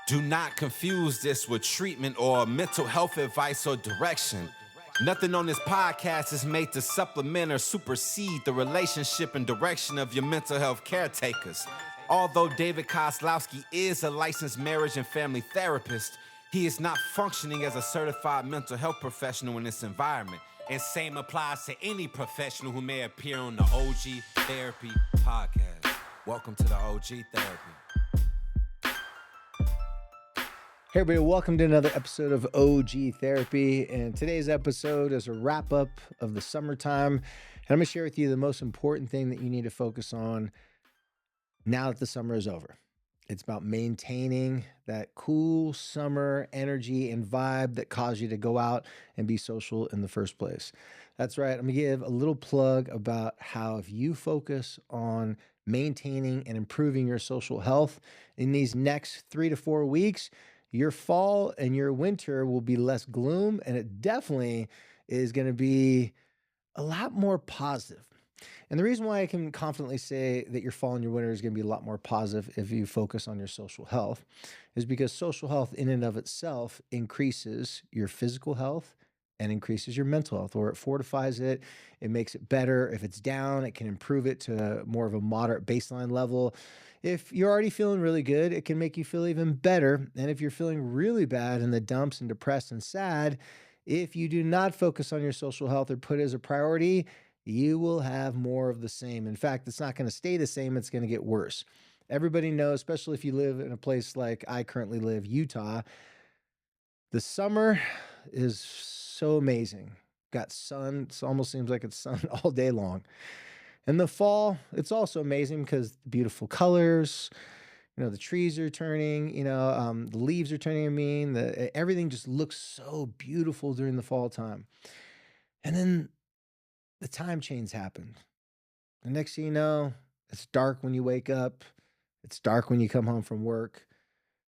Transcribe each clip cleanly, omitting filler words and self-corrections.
Do not confuse this with treatment or mental health advice or direction. Nothing on this podcast is made to supplement or supersede the relationship and direction of your mental health caretakers. Although David Kozlowski is a licensed marriage and family therapist, he is not functioning as a certified mental health professional in this environment. And same applies to any professional who may appear on the OG Therapy podcast. Welcome to the OG Therapy. Hey everybody, welcome to another episode of OG Therapy, and today's episode is a wrap-up of the summertime, and I'm going to share with you the most important thing that you need to focus on now that the summer is over. It's about maintaining that cool summer energy and vibe that caused you to go out and be social in the first place. That's right, I'm going to give a little plug about how if you focus on maintaining and improving your social health in these next 3 to 4 weeks, your fall and your winter will be less gloom, and it definitely is going to be a lot more positive. And the reason why I can confidently say that your fall and your winter is going to be a lot more positive if you focus on your social health is because social health in and of itself increases your physical health and increases your mental health, or it fortifies it. It makes it better. If it's down, it can improve it to more of a moderate baseline level. If you're already feeling really good, it can make you feel even better. And if you're feeling really bad in the dumps and depressed and sad, if you do not focus on your social health or put it as a priority, you will have more of the same. In fact, it's not going to stay the same. It's going to get worse. Everybody knows, especially if you live in a place like I currently live, Utah, the summer is so amazing. Got sun. It almost seems like it's sun all day long. And the fall, it's also amazing because beautiful colors, the trees are turning, the leaves are turning, everything just looks so beautiful during the fall time. And then the time change happened. The next thing you know, it's dark when you wake up. It's dark when you come home from work.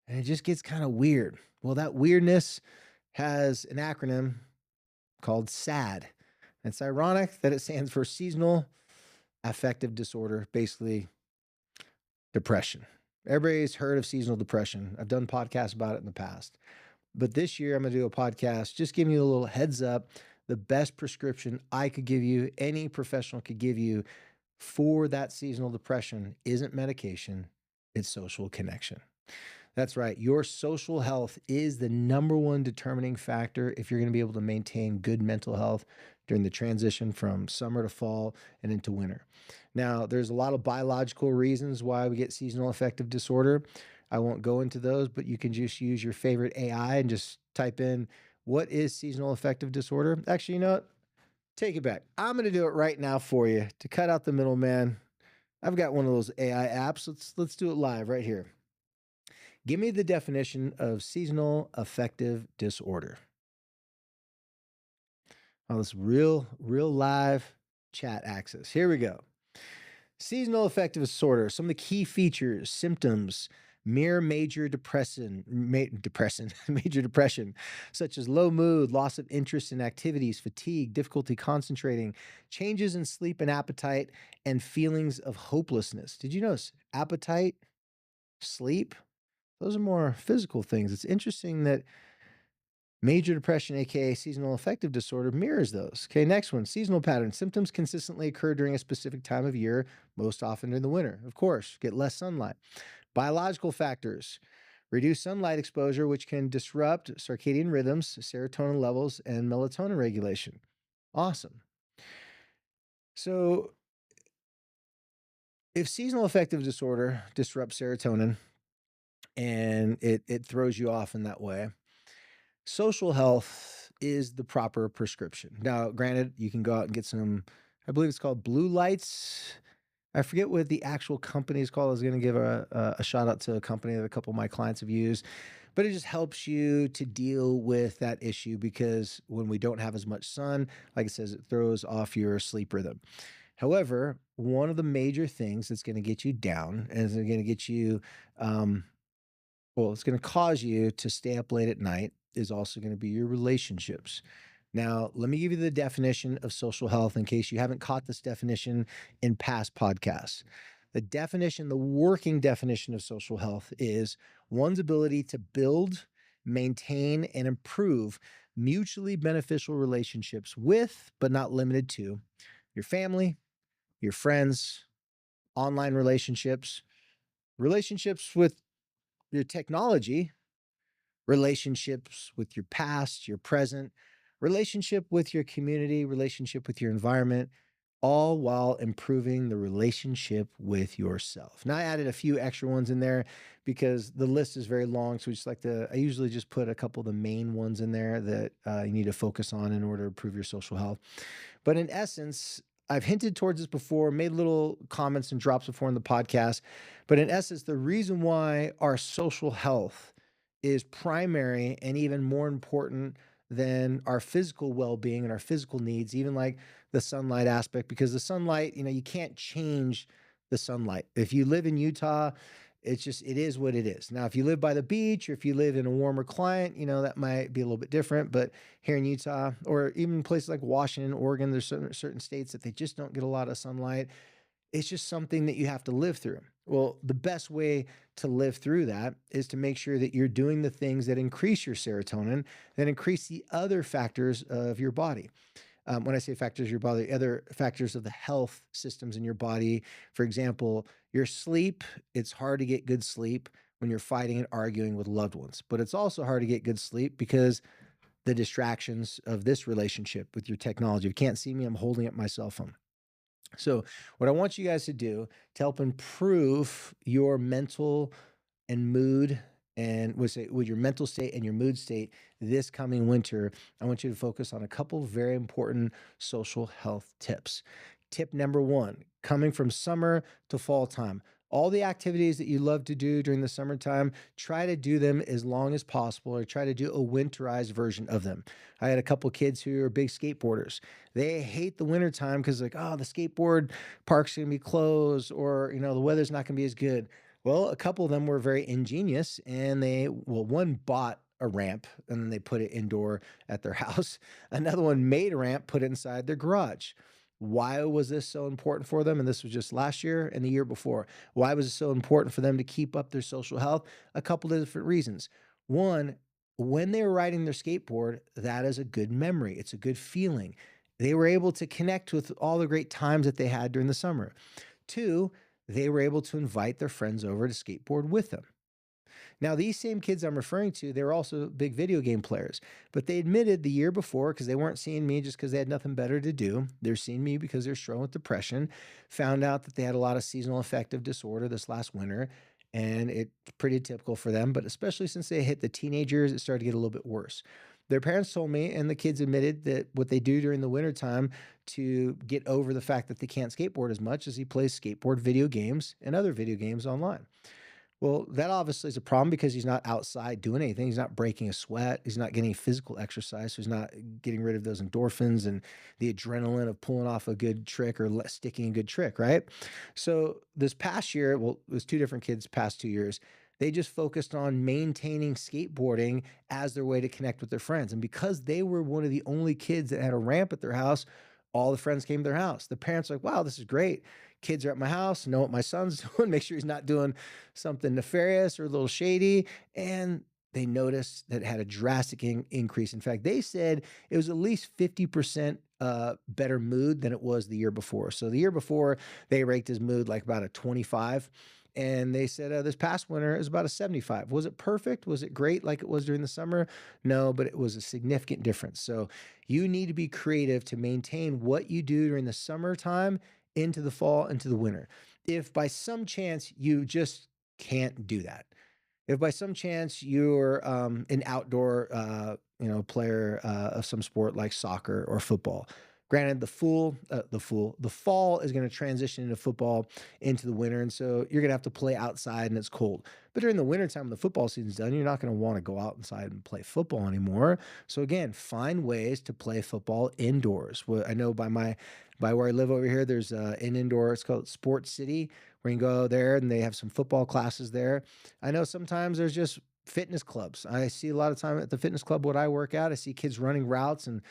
And it just gets kind of weird. Well, that weirdness has an acronym called SAD. It's ironic that it stands for Seasonal Affective Disorder, basically depression. Everybody's heard of seasonal depression. I've done podcasts about it in the past. But this year I'm going to do a podcast just giving you a little heads up. The best prescription I could give you, any professional could give you for that seasonal depression isn't medication, it's social connection. That's right. Your social health is the number one determining factor if you're going to be able to maintain good mental health during the transition from summer to fall and into winter. Now, there's a lot of biological reasons why we get seasonal affective disorder. I won't go into those, but you can just use your favorite AI and just type in, what is seasonal affective disorder? Actually, you know what? Take it back. I'm going to do it right now for you to cut out the middleman. I've got one of those AI apps. Let's do it live right here. Give me the definition of seasonal affective disorder. Oh, this real live chat access. Here we go. Seasonal affective disorder. Some of the key features, symptoms, major depression, such as low mood, loss of interest in activities, fatigue, difficulty concentrating, changes in sleep and appetite, and feelings of hopelessness. Did you notice appetite, sleep? Those are more physical things. It's interesting that major depression, aka seasonal affective disorder, mirrors those. Okay, next one, seasonal pattern. Symptoms consistently occur during a specific time of year, most often during the winter. Of course, get less sunlight. Biological factors. Reduced sunlight exposure, which can disrupt circadian rhythms, serotonin levels, and melatonin regulation. Awesome. So, if seasonal affective disorder disrupts serotonin, and it throws you off in that way, social health is the proper prescription. Now, granted, you can go out and get some, I believe it's called blue lights. I forget what the actual company is called. I was going to give a shout out to a company that a couple of my clients have used, but it just helps you to deal with that issue because when we don't have as much sun, like it says, it throws off your sleep rhythm. However, one of the major things that's going to get you down and is going to get you, it's going to cause you to stay up late at night is also going to be your relationships. Now, let me give you the definition of social health in case you haven't caught this definition in past podcasts. The working definition of social health is one's ability to build, maintain, and improve mutually beneficial relationships with, but not limited to, your family, your friends, online relationships, relationships with your technology, relationships with your past, your present, relationship with your community, relationship with your environment, all while improving the relationship with yourself. Now, I added a few extra ones in there because the list is very long. So I usually just put a couple of the main ones in there that you need to focus on in order to improve your social health. But in essence, I've hinted towards this before, made little comments and drops before in the podcast. But in essence, the reason why our social health is primary and even more important than our physical well-being and our physical needs, even like the sunlight aspect, because the sunlight, you can't change the sunlight. If you live in Utah, it is what it is. Now, if you live by the beach or if you live in a warmer climate, that might be a little bit different. But here in Utah, or even places like Washington, Oregon, there's certain states that they just don't get a lot of sunlight. It's just something that you have to live through. Well, the best way to live through that is to make sure that you're doing the things that increase your serotonin, that increase the other factors of your body. When I say factors of your body, other factors of the health systems in your body. For example, your sleep. It's hard to get good sleep when you're fighting and arguing with loved ones, but it's also hard to get good sleep because the distractions of this relationship with your technology. If you can't see me, I'm holding up my cell phone. So, what I want you guys to do to help improve your mental and mood and with your mental state and your mood state this coming winter, I want you to focus on a couple very important social health tips. Tip number one, coming from summer to fall time. All the activities that you love to do during the summertime, try to do them as long as possible or try to do a winterized version of them. I had a couple kids who are big skateboarders. They hate the wintertime because, like, oh, the skateboard park's going to be closed or, the weather's not going to be as good. Well, a couple of them were very ingenious and one bought a ramp and then they put it indoor at their house. Another one made a ramp, put it inside their garage. Why was this so important for them? And this was just last year and the year before. Why was it so important for them to keep up their social health? A couple of different reasons. One, when they were riding their skateboard, that is a good memory. It's a good feeling. They were able to connect with all the great times that they had during the summer. Two, they were able to invite their friends over to skateboard with them. Now, these same kids I'm referring to, they were also big video game players, but they admitted the year before, because they weren't seeing me just because they had nothing better to do. They're seeing me because they're struggling with depression, found out that they had a lot of seasonal affective disorder this last winter, and it's pretty typical for them, but especially since they hit the teenagers, it started to get a little bit worse. Their parents told me, and the kids admitted that what they do during the wintertime to get over the fact that they can't skateboard as much is he plays skateboard video games and other video games online. Well, that obviously is a problem because he's not outside doing anything. He's not breaking a sweat. He's not getting physical exercise. So he's not getting rid of those endorphins and the adrenaline of pulling off a good trick or sticking a good trick, right? So this past year, well, it was two different kids past 2 years. They just focused on maintaining skateboarding as their way to connect with their friends. And because they were one of the only kids that had a ramp at their house, all the friends came to their house. The parents were like, wow, this is great. Kids are at my house, know what my son's doing, make sure he's not doing something nefarious or a little shady. And they noticed that it had a drastic increase. In fact, they said it was at least 50% better mood than it was the year before. So the year before, they ranked his mood like about a 25. And they said this past winter is about a 75. Was it perfect? Was it great like it was during the summer? No, but it was a significant difference. So you need to be creative to maintain what you do during the summertime into the fall, into the winter. If by some chance you just can't do that, if by some chance you're an outdoor player of some sport like soccer or football, granted the fall is going to transition into football into the winter, and so you're going to have to play outside and it's cold. But during the wintertime when the football season's done, you're not going to want to go outside and play football anymore. So again, find ways to play football indoors. Well, I know by where I live over here, there's an indoor, it's called Sports City, where you can go there and they have some football classes there. I know sometimes there's just fitness clubs. I see a lot of time at the fitness club what I work at. I see kids running routes and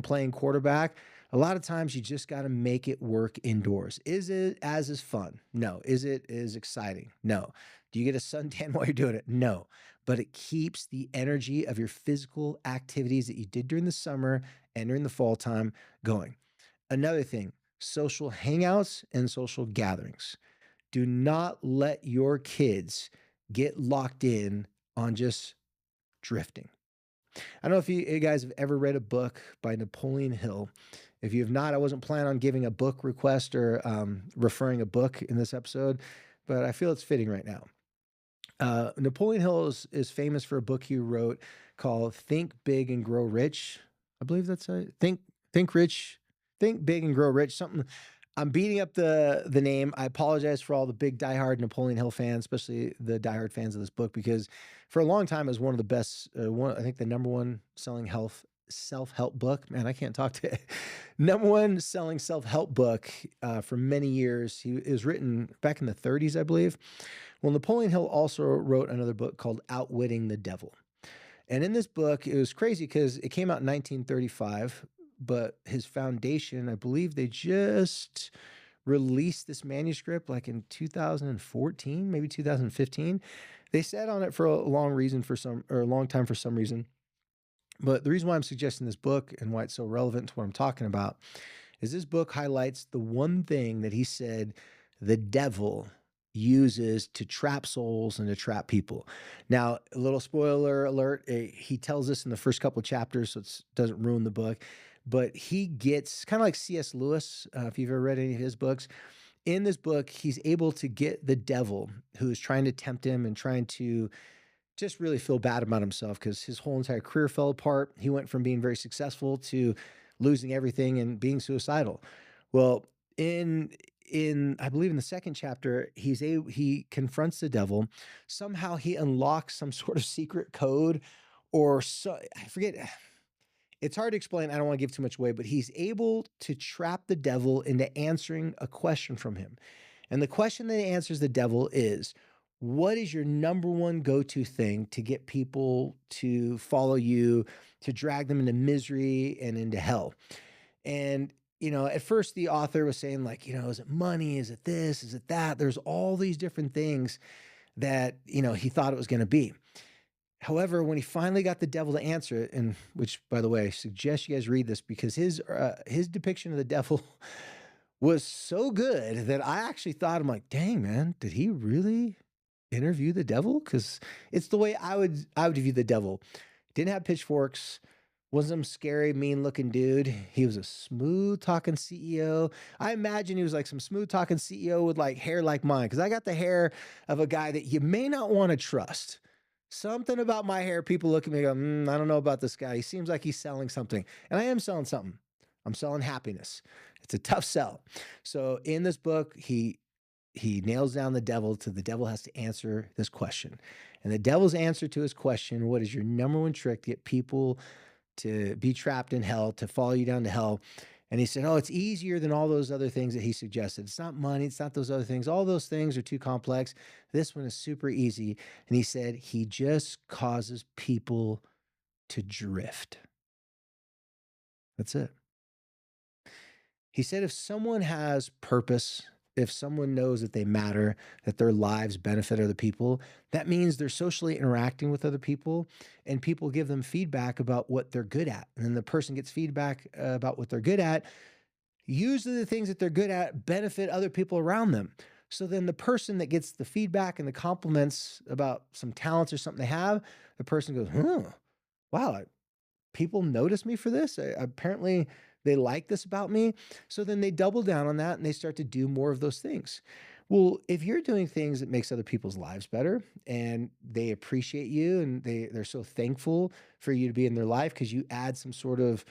playing quarterback. A lot of times you just got to make it work indoors. Is it as fun? No. Is it as exciting? No. Do you get a suntan while you're doing it? No. But it keeps the energy of your physical activities that you did during the summer and during the fall time going. Another thing, social hangouts and social gatherings. Do not let your kids get locked in on just drifting. I don't know if you guys have ever read a book by Napoleon Hill. If you have not, I wasn't planning on giving a book request or referring a book in this episode, but I feel it's fitting right now. Napoleon Hill is famous for a book he wrote called "Think Big and Grow Rich." I believe that's it. Think Rich, Think Big and Grow Rich. Something. I'm beating up the name. I apologize for all the big diehard Napoleon Hill fans, especially the diehard fans of this book, because for a long time it was one of the best. I think the number one selling health self-help book. Man, I can't talk to number one selling self-help book for many years. It was written back in the 30s, I believe. Well, Napoleon Hill also wrote another book called Outwitting the Devil. And in this book, it was crazy because it came out in 1935, but his foundation, I believe they just released this manuscript like in 2014, maybe 2015. They sat on it for a long time for some reason. But the reason why I'm suggesting this book and why it's so relevant to what I'm talking about is this book highlights the one thing that he said the devil uses to trap souls and to trap people. Now, a little spoiler alert, he tells us in the first couple of chapters, so it doesn't ruin the book, but he gets kind of like C.S. Lewis, if you've ever read any of his books. In this book, he's able to get the devil who is trying to tempt him and trying to just really feel bad about himself because his whole entire career fell apart. He went from being very successful to losing everything and being suicidal. Well, in I believe in the second chapter, he confronts the devil. Somehow he unlocks some sort of secret code, or so I forget. It's hard to explain. I don't want to give too much away, but he's able to trap the devil into answering a question from him. And the question that he answers the devil is, what is your number one go-to thing to get people to follow you, to drag them into misery and into hell? And, at first the author was saying, like, is it money? Is it this? Is it that? There's all these different things that, he thought it was going to be. However, when he finally got the devil to answer it, and which, by the way, I suggest you guys read this because his depiction of the devil was so good that I actually thought, I'm like, dang, man, did he really interview the devil? Because it's the way I would view the devil. Didn't have pitchforks, wasn't some scary, mean looking dude. He was a smooth talking CEO. I imagine he was like some smooth talking CEO with like hair like mine, because I got the hair of a guy that you may not want to trust. Something about my hair, people look at me and go, I don't know about this guy. He seems like he's selling something. And I am selling something. I'm selling happiness. It's a tough sell. So in this book, he nails down the devil to the devil has to answer this question. And the devil's answer to his question, what is your number one trick to get people to be trapped in hell, to follow you down to hell? And he said, it's easier than all those other things that he suggested. It's not money. It's not those other things. All those things are too complex. This one is super easy. And he said, he just causes people to drift. That's it. He said, if someone has purpose, if someone knows that they matter, that their lives benefit other people, that means they're socially interacting with other people and people give them feedback about what they're good at. And then the person gets feedback about what they're good at. Usually the things that they're good at benefit other people around them. So then the person that gets the feedback and the compliments about some talents or something they have, the person goes, wow, people notice me for this. Apparently they like this about me. So then they double down on that and they start to do more of those things. Well, if you're doing things that makes other people's lives better and they appreciate you and they're so thankful for you to be in their life because you add some sort of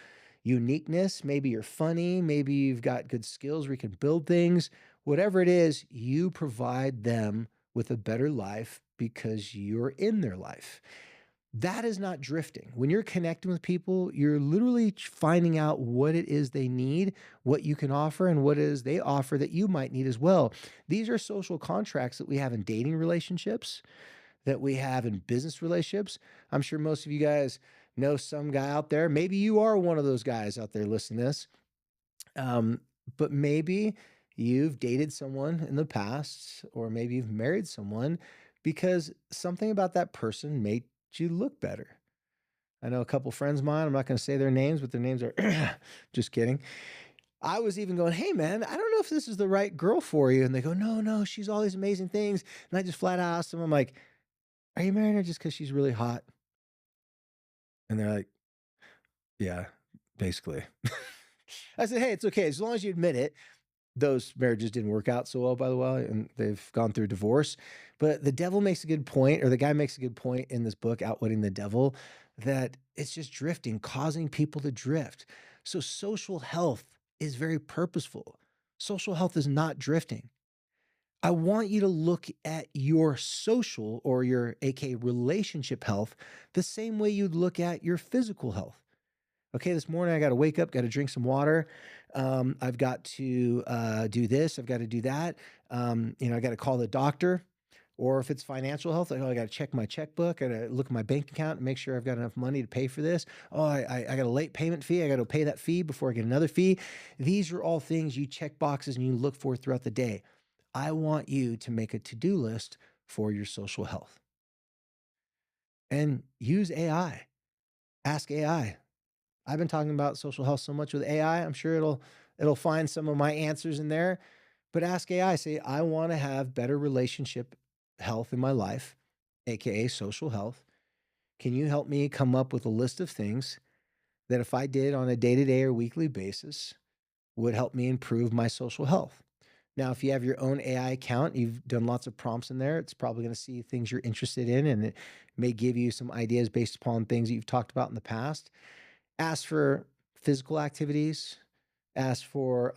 uniqueness, maybe you're funny, maybe you've got good skills where you can build things, whatever it is, you provide them with a better life because you're in their life. That is not drifting. When you're connecting with people, you're literally finding out what it is they need, what you can offer, and what it is they offer that you might need as well. These are social contracts that we have in dating relationships, that we have in business relationships. I'm sure most of you guys know some guy out there. Maybe you are one of those guys out there listening to this. Um, but maybe you've dated someone in the past, or maybe you've married someone because something about that person made you look better. I know a couple friends of mine, I'm not going to say their names, but their names are just kidding. I was even going, hey man, I don't know if this is the right girl for you. And they go, no, no, she's all these amazing things. And I just flat out asked them, I'm like, are you marrying her just because she's really hot? And they're like, yeah, basically. I said, hey, it's okay. As long as you admit it, those marriages didn't work out so well, by the way, and they've gone through divorce. But the devil makes a good point, or the guy makes a good point in this book, Outwitting the Devil, that it's just drifting, causing people to drift. So social health is very purposeful. Social health is not drifting. I want you to look at your social or your AK relationship health the same way you'd look at your physical health. Okay, this morning I got to wake up, got to drink some water. I've got to do this, I've got to do that. I got to call the doctor. Or if it's financial health, like, oh, I got to check my checkbook. I got to look at my bank account and make sure I've got enough money to pay for this. Oh, I got a late payment fee. I got to pay that fee before I get another fee. These are all things you check boxes and you look for throughout the day. I want you to make a to do list for your social health and use AI. Ask AI. I've been talking about social health so much with AI. I'm sure it'll find some of my answers in there. But ask AI, say, I want to have better relationship health in my life, aka social health. Can you help me come up with a list of things that if I did on a day-to-day or weekly basis would help me improve my social health? Now, if you have your own AI account, you've done lots of prompts in there, it's probably going to see things you're interested in and it may give you some ideas based upon things that you've talked about in the past. Ask for physical activities, ask for,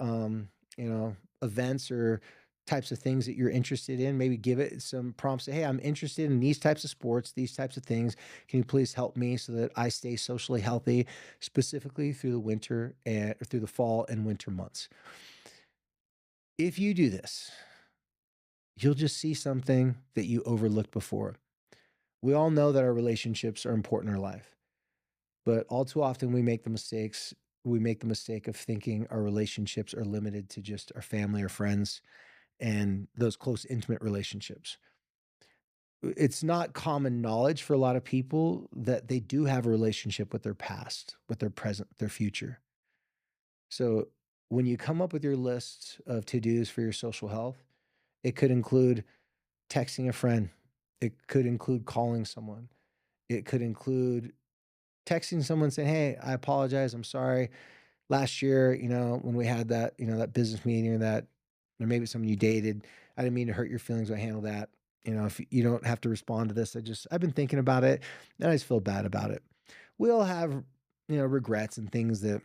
events or types of things that you're interested in. Maybe give it some prompts. Say, hey, I'm interested in these types of sports, these types of things. Can you please help me so that I stay socially healthy, specifically through the winter and through the fall and winter months? If you do this, you'll just see something that you overlooked before. We all know that our relationships are important in our life. But all too often we make the mistake of thinking our relationships are limited to just our family or friends and those close, intimate relationships. It's not common knowledge for a lot of people that they do have a relationship with their past, with their present, their future. So when you come up with your list of to-dos for your social health, it could include texting a friend. It could include calling someone. It could include texting someone saying, "Hey, I apologize. I'm sorry. Last year, when we had that, that business meeting or that, or maybe someone you dated, I didn't mean to hurt your feelings. I handled that. If you don't have to respond to this, I've been thinking about it and I just feel bad about it." We all have, regrets and things that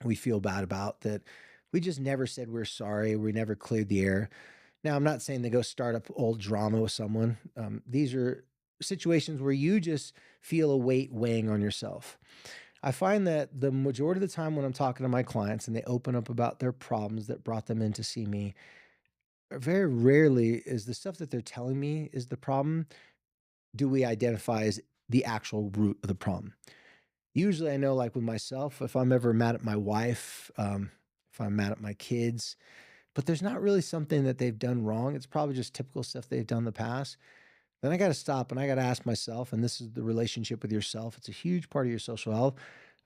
we feel bad about that we just never said we're sorry. We never cleared the air. Now, I'm not saying to go start up old drama with someone. These are situations where you just feel a weight weighing on yourself. I find that the majority of the time when I'm talking to my clients and they open up about their problems that brought them in to see me, very rarely is the stuff that they're telling me is the problem. Do we identify as the actual root of the problem? Usually, I know, like with myself, if I'm ever mad at my wife, if I'm mad at my kids, but there's not really something that they've done wrong. It's probably just typical stuff they've done in the past. Then I got to stop and I got to ask myself, and this is the relationship with yourself. It's a huge part of your social health.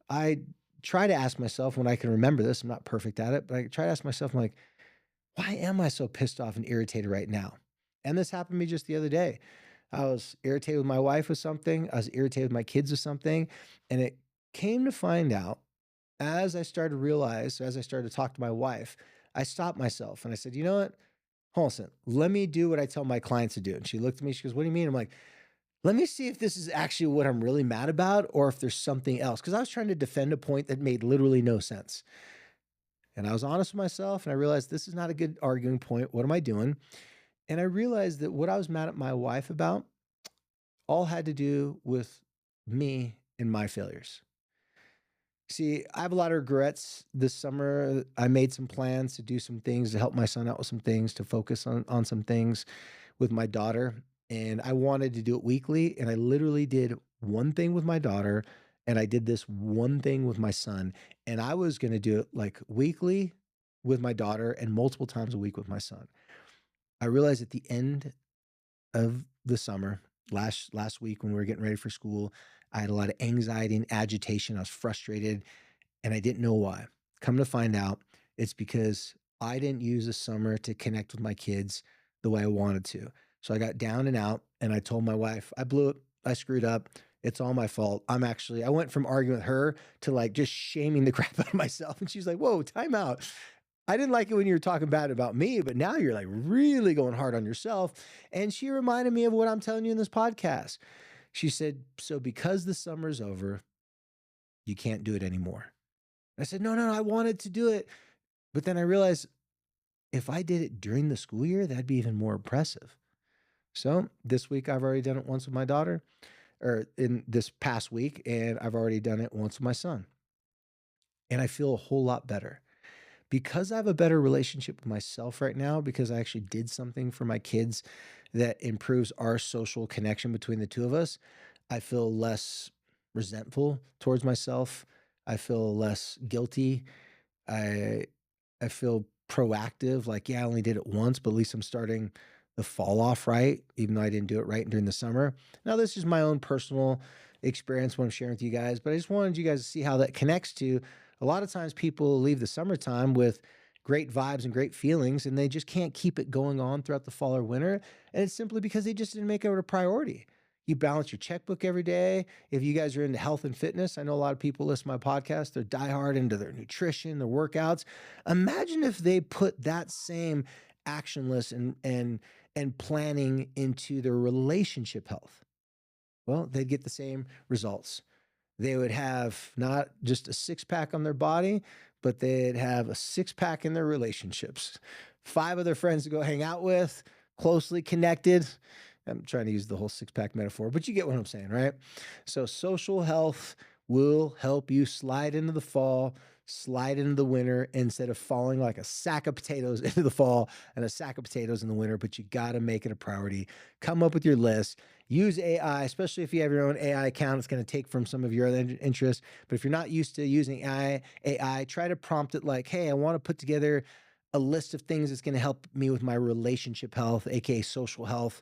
I try to ask myself when I can remember this. I'm not perfect at it, but I try to ask myself, I'm like, why am I so pissed off and irritated right now? And this happened to me just the other day. I was irritated with my wife with something. I was irritated with my kids with something. And it came to find out as I started to realize, as I started to talk to my wife, I stopped myself and I said, you know what? Hold on a second. Let me do what I tell my clients to do. And she looked at me, she goes, what do you mean? I'm like, let me see if this is actually what I'm really mad about or if there's something else. Because I was trying to defend a point that made literally no sense. And I was honest with myself and I realized this is not a good arguing point. What am I doing? And I realized that what I was mad at my wife about all had to do with me and my failures. See, I have a lot of regrets this summer. I made some plans to do some things to help my son out with some things, to focus on some things with my daughter. And I wanted to do it weekly. And I literally did one thing with my daughter And I did this one thing with my son, and I was going to do it like weekly with my daughter and multiple times a week with my son. I realized at the end of the summer, last week when we were getting ready for school, I had a lot of anxiety and agitation. I was frustrated and I didn't know why. Come to find out, it's because I didn't use the summer to connect with my kids the way I wanted to. So I got down and out and I told my wife, I blew it. I screwed up. It's all my fault. I went from arguing with her to like just shaming the crap out of myself. And she's like, whoa, time out. I didn't like it when you were talking bad about me, but now you're like really going hard on yourself. And she reminded me of what I'm telling you in this podcast. She said, so because the summer's over, you can't do it anymore. I said, no, no, I wanted to do it. But then I realized if I did it during the school year, that'd be even more impressive. So this week, I've already done it once with my daughter, or in this past week, and I've already done it once with my son. And I feel a whole lot better because I have a better relationship with myself right now, because I actually did something for my kids that improves our social connection between the two of us. I feel less resentful towards myself. I feel less guilty. I I feel proactive, like, yeah, I only did it once, but at least I'm starting the fall off right, even though I didn't do it right during the summer. Now, this is my own personal experience what I'm sharing with you guys, but I just wanted you guys to see how that connects to a lot of times people leave the summertime with great vibes and great feelings, and they just can't keep it going on throughout the fall or winter. And it's simply because they just didn't make it a priority. You balance your checkbook every day. If you guys are into health and fitness, I know a lot of people listen to my podcast, they're diehard into their nutrition, their workouts. Imagine if they put that same action list and planning into their relationship health. Well, they'd get the same results. They would have not just a six pack on their body, but they'd have a six pack in their relationships. Five of their friends to go hang out with, closely connected. I'm trying to use the whole six pack metaphor, but you get what I'm saying, right? So, social health will help you slide into the fall, slide into the winter instead of falling like a sack of potatoes into the fall and a sack of potatoes in the winter. But you got to make it a priority. Come up with your list. Use AI, especially if you have your own AI account. It's going to take from some of your other interests. But if you're not used to using AI, try to prompt it like, hey, I want to put together a list of things that's going to help me with my relationship health, aka social health.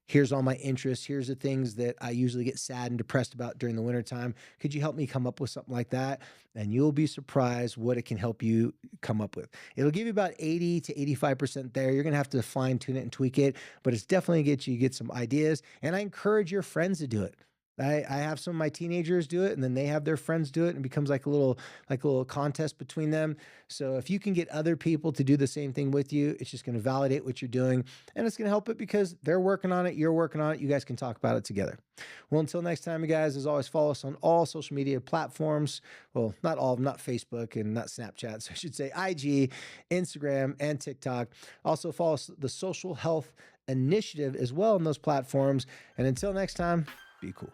Here's all my interests. Here's the things that I usually get sad and depressed about during the wintertime. Could you help me come up with something like that? And you'll be surprised what it can help you come up with. It'll give you about 80 to 85% there. You're going to have to fine tune it and tweak it, but it's definitely get some ideas. And I encourage your friends to do it. I have some of my teenagers do it, and then they have their friends do it, and it becomes like a little contest between them. So if you can get other people to do the same thing with you, it's just going to validate what you're doing, and it's going to help it because they're working on it, you're working on it. You guys can talk about it together. Well, until next time, you guys, as always, follow us on all social media platforms. Well, not all of them, not Facebook and not Snapchat. So I should say IG, Instagram, and TikTok. Also follow the Social Health Initiative as well on those platforms. And until next time, be cool.